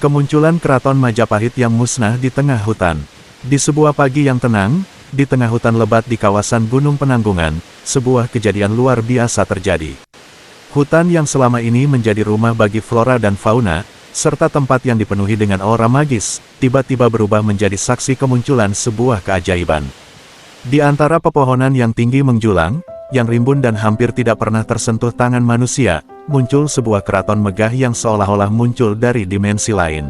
Kemunculan Keraton Majapahit yang musnah di tengah hutan. Di sebuah pagi yang tenang, di tengah hutan lebat di kawasan Gunung Penanggungan, sebuah kejadian luar biasa terjadi. Hutan yang selama ini menjadi rumah bagi flora dan fauna, serta tempat yang dipenuhi dengan aura magis, tiba-tiba berubah menjadi saksi kemunculan sebuah keajaiban. Di antara pepohonan yang tinggi menjulang, yang rimbun dan hampir tidak pernah tersentuh tangan manusia, muncul sebuah keraton megah yang seolah-olah muncul dari dimensi lain.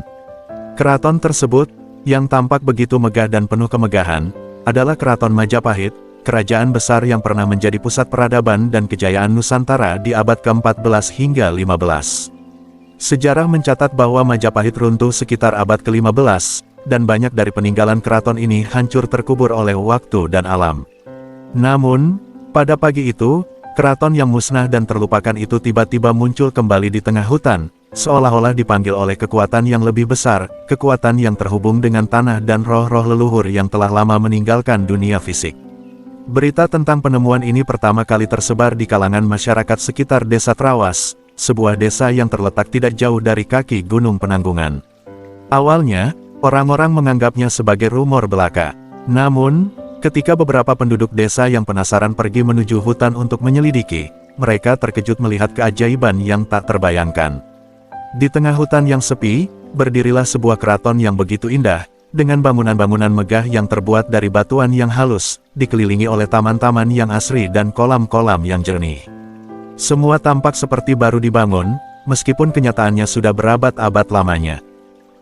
Keraton tersebut, yang tampak begitu megah dan penuh kemegahan, adalah Keraton Majapahit, kerajaan besar yang pernah menjadi pusat peradaban dan kejayaan Nusantara di abad ke-14 hingga 15. Sejarah mencatat bahwa Majapahit runtuh sekitar abad ke-15, dan banyak dari peninggalan keraton ini hancur terkubur oleh waktu dan alam. Namun, pada pagi itu, keraton yang musnah dan terlupakan itu tiba-tiba muncul kembali di tengah hutan, seolah-olah dipanggil oleh kekuatan yang lebih besar, kekuatan yang terhubung dengan tanah dan roh-roh leluhur yang telah lama meninggalkan dunia fisik. Berita tentang penemuan ini pertama kali tersebar di kalangan masyarakat sekitar Desa Trawas, sebuah desa yang terletak tidak jauh dari kaki Gunung Penanggungan. Awalnya, orang-orang menganggapnya sebagai rumor belaka. Namun, ketika beberapa penduduk desa yang penasaran pergi menuju hutan untuk menyelidiki, mereka terkejut melihat keajaiban yang tak terbayangkan. Di tengah hutan yang sepi, berdirilah sebuah keraton yang begitu indah, dengan bangunan-bangunan megah yang terbuat dari batuan yang halus, dikelilingi oleh taman-taman yang asri dan kolam-kolam yang jernih. Semua tampak seperti baru dibangun, meskipun kenyataannya sudah berabad-abad lamanya.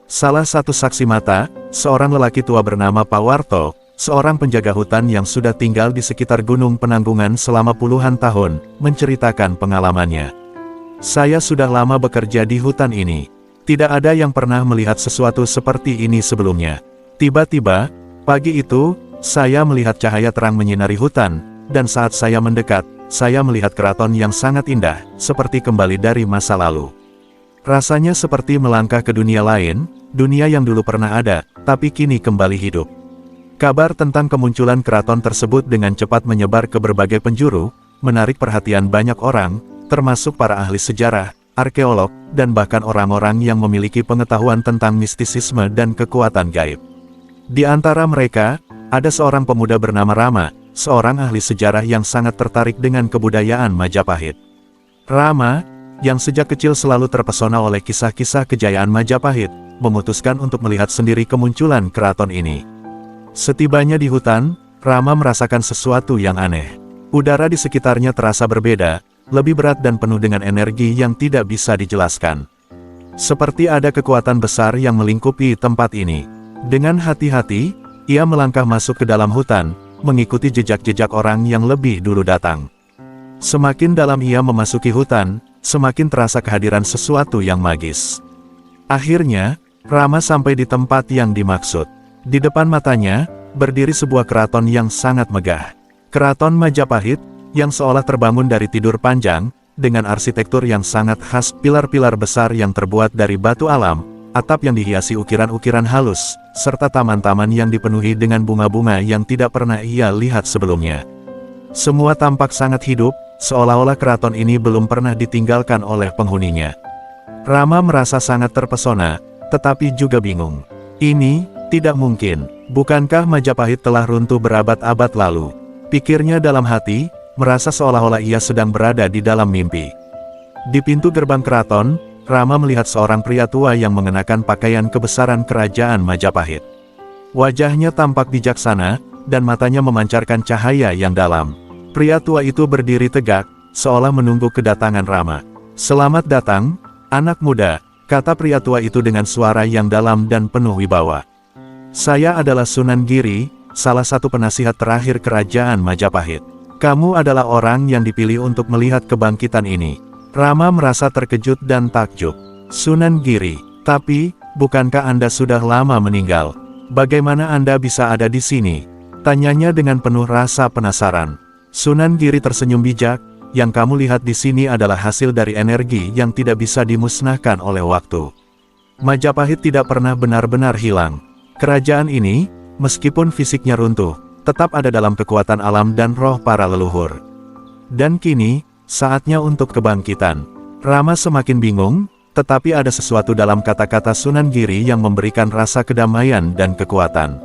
Salah satu saksi mata, seorang lelaki tua bernama Pawarto, seorang penjaga hutan yang sudah tinggal di sekitar Gunung Penanggungan selama puluhan tahun, menceritakan pengalamannya. Saya sudah lama bekerja di hutan ini. Tidak ada yang pernah melihat sesuatu seperti ini sebelumnya. Tiba-tiba, pagi itu, saya melihat cahaya terang menyinari hutan, dan saat saya mendekat, saya melihat keraton yang sangat indah, seperti kembali dari masa lalu. Rasanya seperti melangkah ke dunia lain, dunia yang dulu pernah ada, tapi kini kembali hidup. Kabar tentang kemunculan keraton tersebut dengan cepat menyebar ke berbagai penjuru, menarik perhatian banyak orang, termasuk para ahli sejarah, arkeolog, dan bahkan orang-orang yang memiliki pengetahuan tentang mistisisme dan kekuatan gaib. Di antara mereka, ada seorang pemuda bernama Rama, seorang ahli sejarah yang sangat tertarik dengan kebudayaan Majapahit. Rama, yang sejak kecil selalu terpesona oleh kisah-kisah kejayaan Majapahit, memutuskan untuk melihat sendiri kemunculan keraton ini. Setibanya di hutan, Rama merasakan sesuatu yang aneh. Udara di sekitarnya terasa berbeda, lebih berat dan penuh dengan energi yang tidak bisa dijelaskan. Seperti ada kekuatan besar yang melingkupi tempat ini. Dengan hati-hati, ia melangkah masuk ke dalam hutan, mengikuti jejak-jejak orang yang lebih dulu datang. Semakin dalam ia memasuki hutan, semakin terasa kehadiran sesuatu yang magis. Akhirnya, Rama sampai di tempat yang dimaksud. Di depan matanya, berdiri sebuah keraton yang sangat megah. Keraton Majapahit, yang seolah terbangun dari tidur panjang, dengan arsitektur yang sangat khas, pilar-pilar besar yang terbuat dari batu alam, atap yang dihiasi ukiran-ukiran halus, serta taman-taman yang dipenuhi dengan bunga-bunga yang tidak pernah ia lihat sebelumnya. Semua tampak sangat hidup, seolah-olah keraton ini belum pernah ditinggalkan oleh penghuninya. Rama merasa sangat terpesona, tetapi juga bingung. Ini tidak mungkin. Bukankah Majapahit telah runtuh berabad-abad lalu? Pikirnya dalam hati, merasa seolah-olah ia sedang berada di dalam mimpi. Di pintu gerbang keraton, Rama melihat seorang pria tua yang mengenakan pakaian kebesaran kerajaan Majapahit. Wajahnya tampak bijaksana, dan matanya memancarkan cahaya yang dalam. Pria tua itu berdiri tegak, seolah menunggu kedatangan Rama. "Selamat datang, anak muda," kata pria tua itu dengan suara yang dalam dan penuh wibawa. "Saya adalah Sunan Giri, salah satu penasihat terakhir kerajaan Majapahit. Kamu adalah orang yang dipilih untuk melihat kebangkitan ini." Rama merasa terkejut dan takjub. "Sunan Giri, tapi, bukankah Anda sudah lama meninggal? Bagaimana Anda bisa ada di sini?" tanyanya dengan penuh rasa penasaran. Sunan Giri tersenyum bijak, "Yang kamu lihat di sini adalah hasil dari energi yang tidak bisa dimusnahkan oleh waktu. Majapahit tidak pernah benar-benar hilang. Kerajaan ini, meskipun fisiknya runtuh, tetap ada dalam kekuatan alam dan roh para leluhur. Dan kini, saatnya untuk kebangkitan." Rama semakin bingung, Tetapi ada sesuatu dalam kata-kata Sunan Giri yang memberikan rasa kedamaian dan kekuatan.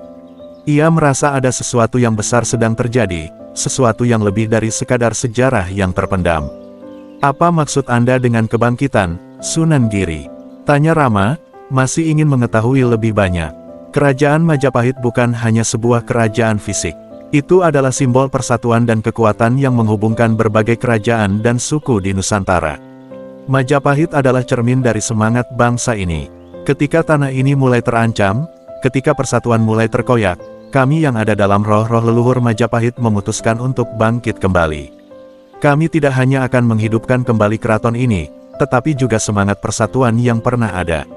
Ia merasa ada sesuatu yang besar sedang terjadi, sesuatu yang lebih dari sekadar sejarah yang terpendam. "Apa maksud Anda dengan kebangkitan, Sunan Giri?" tanya Rama, masih ingin mengetahui lebih banyak. Kerajaan Majapahit bukan hanya sebuah kerajaan fisik. Itu adalah simbol persatuan dan kekuatan yang menghubungkan berbagai kerajaan dan suku di Nusantara. Majapahit adalah cermin dari semangat bangsa ini. Ketika tanah ini mulai terancam, ketika persatuan mulai terkoyak, kami yang ada dalam roh-roh leluhur Majapahit memutuskan untuk bangkit kembali. Kami tidak hanya akan menghidupkan kembali keraton ini, tetapi juga semangat persatuan yang pernah ada.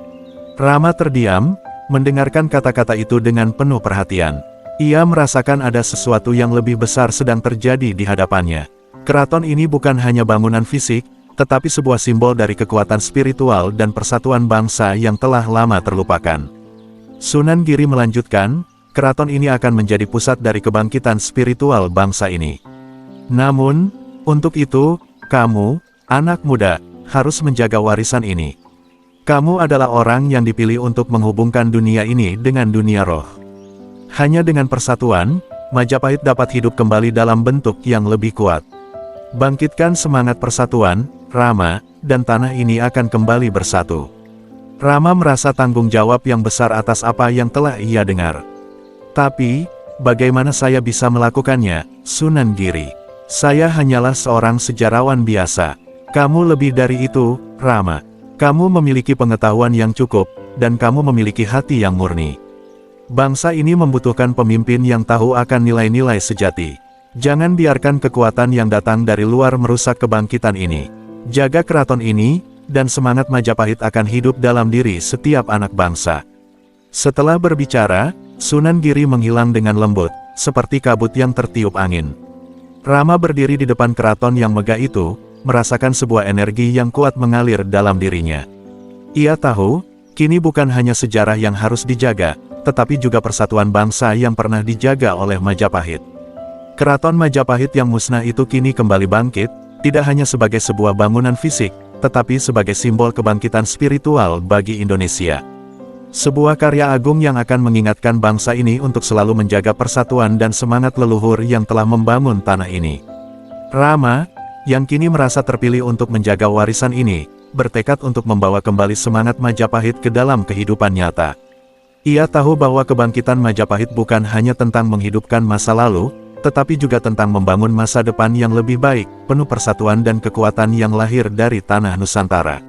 Rama terdiam, mendengarkan kata-kata itu dengan penuh perhatian. Ia merasakan ada sesuatu yang lebih besar sedang terjadi di hadapannya. Keraton ini bukan hanya bangunan fisik, tetapi sebuah simbol dari kekuatan spiritual dan persatuan bangsa yang telah lama terlupakan. Sunan Giri melanjutkan, keraton ini akan menjadi pusat dari kebangkitan spiritual bangsa ini. Namun, untuk itu, kamu, anak muda, harus menjaga warisan ini. Kamu adalah orang yang dipilih untuk menghubungkan dunia ini dengan dunia roh. Hanya dengan persatuan, Majapahit dapat hidup kembali dalam bentuk yang lebih kuat. Bangkitkan semangat persatuan, Rama, dan tanah ini akan kembali bersatu. Rama merasa tanggung jawab yang besar atas apa yang telah ia dengar. Tapi, bagaimana saya bisa melakukannya, Sunan Giri? Saya hanyalah seorang sejarawan biasa. Kamu lebih dari itu, Rama. Kamu memiliki pengetahuan yang cukup, dan kamu memiliki hati yang murni. Bangsa ini membutuhkan pemimpin yang tahu akan nilai-nilai sejati. Jangan biarkan kekuatan yang datang dari luar merusak kebangkitan ini. Jaga keraton ini, dan semangat Majapahit akan hidup dalam diri setiap anak bangsa. Setelah berbicara, Sunan Giri menghilang dengan lembut, seperti kabut yang tertiup angin. Rama berdiri di depan keraton yang megah itu, merasakan sebuah energi yang kuat mengalir dalam dirinya. Ia tahu, kini bukan hanya sejarah yang harus dijaga, tetapi juga persatuan bangsa yang pernah dijaga oleh Majapahit. Keraton Majapahit yang musnah itu kini kembali bangkit, tidak hanya sebagai sebuah bangunan fisik, tetapi sebagai simbol kebangkitan spiritual bagi Indonesia. Sebuah karya agung yang akan mengingatkan bangsa ini untuk selalu menjaga persatuan dan semangat leluhur yang telah membangun tanah ini. Rama, yang kini merasa terpilih untuk menjaga warisan ini, bertekad untuk membawa kembali semangat Majapahit ke dalam kehidupan nyata. Ia tahu bahwa kebangkitan Majapahit bukan hanya tentang menghidupkan masa lalu, tetapi juga tentang membangun masa depan yang lebih baik, penuh persatuan dan kekuatan yang lahir dari tanah Nusantara.